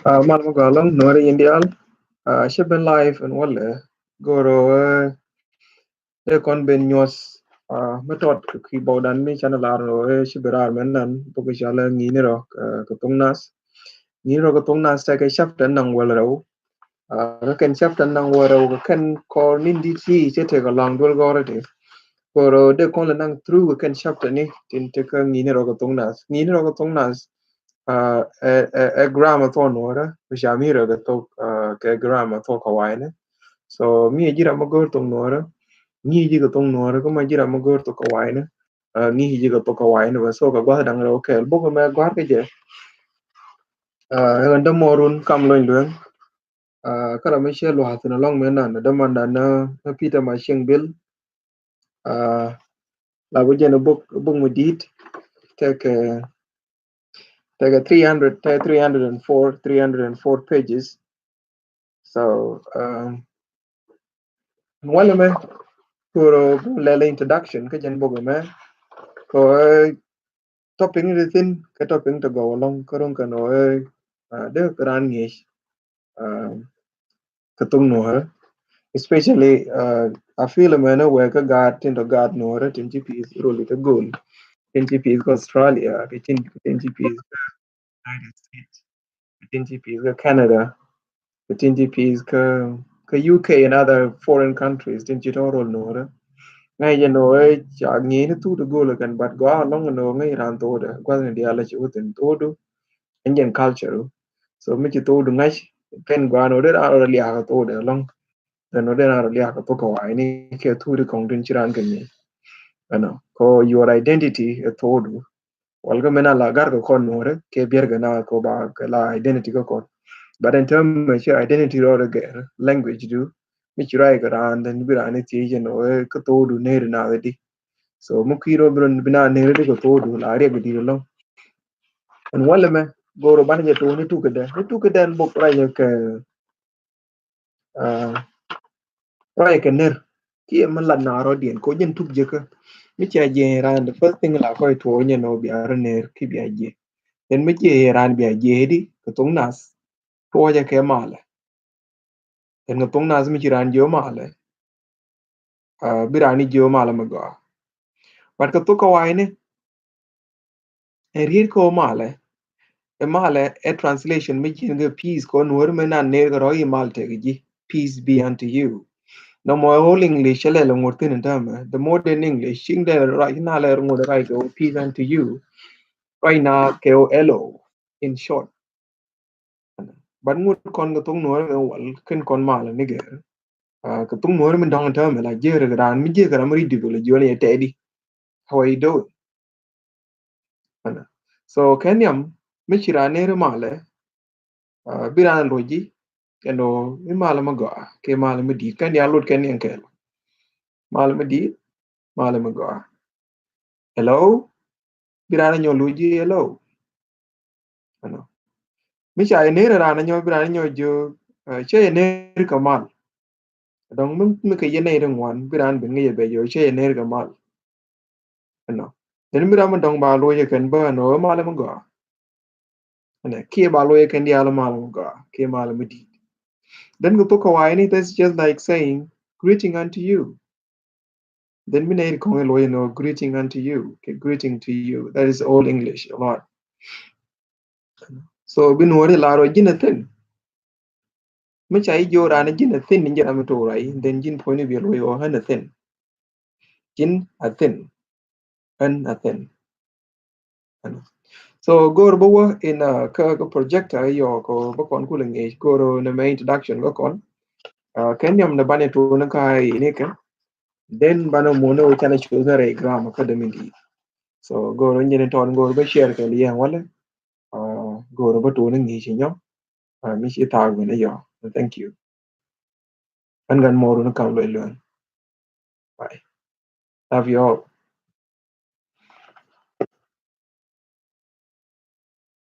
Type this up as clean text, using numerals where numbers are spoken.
Malmo galang Nuer Indial. Shipping life and wale. Goro e kon ben nyos. Metot keyboard and me channel aro shibirar menan pokishala nginiro katungnas. Nginiro katungnas take shaftan nang walero. Kan shaftan nang walero kan ko nindi chi chete ka long dul gorete. Goro de kon nang through kan shaftan ni tin take nginiro katungnas. Nginiro katungnas a grammar to nora bishamira ga to ke grammar to kawaine so mi jira magor to nora ni ji ga to nora ko ma jira magor to kawaine ni ji ga to kawaine ba so ga gwa dang ro ke bo ko ma gwa ke je nda morun kam loin luen kara me she lo hatin long me na da man na peter ma sheng bil la bo je na bok mu dit take take a 300 304 pages. So wala me puro lele introduction ka jan bogo me ko topic ni tin ka topic to go along karong kano de kran ngi ka tung no especially I feel a man where ka gat into god no tin gp is really the goal tin gp is Australia tin gp is United States tin gp is Canada tin gp is ka UK and other foreign countries tin chitoro no ngay giờ nói chả nghĩ nó tu được go là gần bắt quá nó nó ngay ran to đó qua người dia là chịu tình to do Indian culture so mấy chịu to được ngay pen quá nó đấy là lia cái to đó long rồi nó đấy là lia cái to cái này ni cái tu được công tin chiran cái này ano ko your identity a to do walga mena la gar ko kon no ke bierga na ko ba la identity ko kon but in terms of your identity or the language do which right around and be an it no ko to do ne na di so mukiro bron bina ne ko to do la re bi lo and wala me goro ban je to ni tu kada bok ra ya ka ra ka ner ki man la na ro dien ko jen tuk je ka mi cha je ran the first thing la ko to ne no bi ar ner ki bi je den mi je ran bi je di ko tong nas to ja ke mala den ko tong nas mi ran jo mala bi ran ni jo mala ma go but ko to ko wai ne e rir ko mala e mala e translation mi je ga peace ko nur me na ne ro i mal te ji peace be unto you. No more whole English, le ngurtin in term. The modern English, sing the right now, le ngud right go peace unto you. Right now, KOLO in short. But ngud kon ga tung nuar wal ken kon mala nige. Ka tung nuar min dong term la jere gran mi je gran ri digo le jole teddy. How are you doing? So kenyam mi chirane re male biran roji kendo mi mala mago ke mala mi di kan ya lut ken yan kel. Mala mi di mala mago. Hello? Birana nyo luji hello ano misha ene rana nyo birana nyo jo che ene kamal dong mi ke yene dong wan biran ben ngi be jo che ene kamal ano den birama dong ba lo ye ken ba no mala mo go ano ke ba lo ye ken dia la mala mo go ke mala mi di then go to kawai ni that's just like saying greeting unto you then mi ne ko lo ye no greeting unto you okay, greeting to you that is all English a lot so bin wori la ro jinaten which I jo rana jin a thin ninja amato right then jin point of view or han a thin jin a thin an a thin so go bo in a projector yo ko bo kon kuling e go na main introduction go kon ken yam na bane to na kai ne ka then bana mono chana chuza re gram academy di so go ro nyene ton go ba share ka liya wala go bo to na ngi chinyo mi shi ta go na yo thank you an gan mo ro na kam lo bye love you all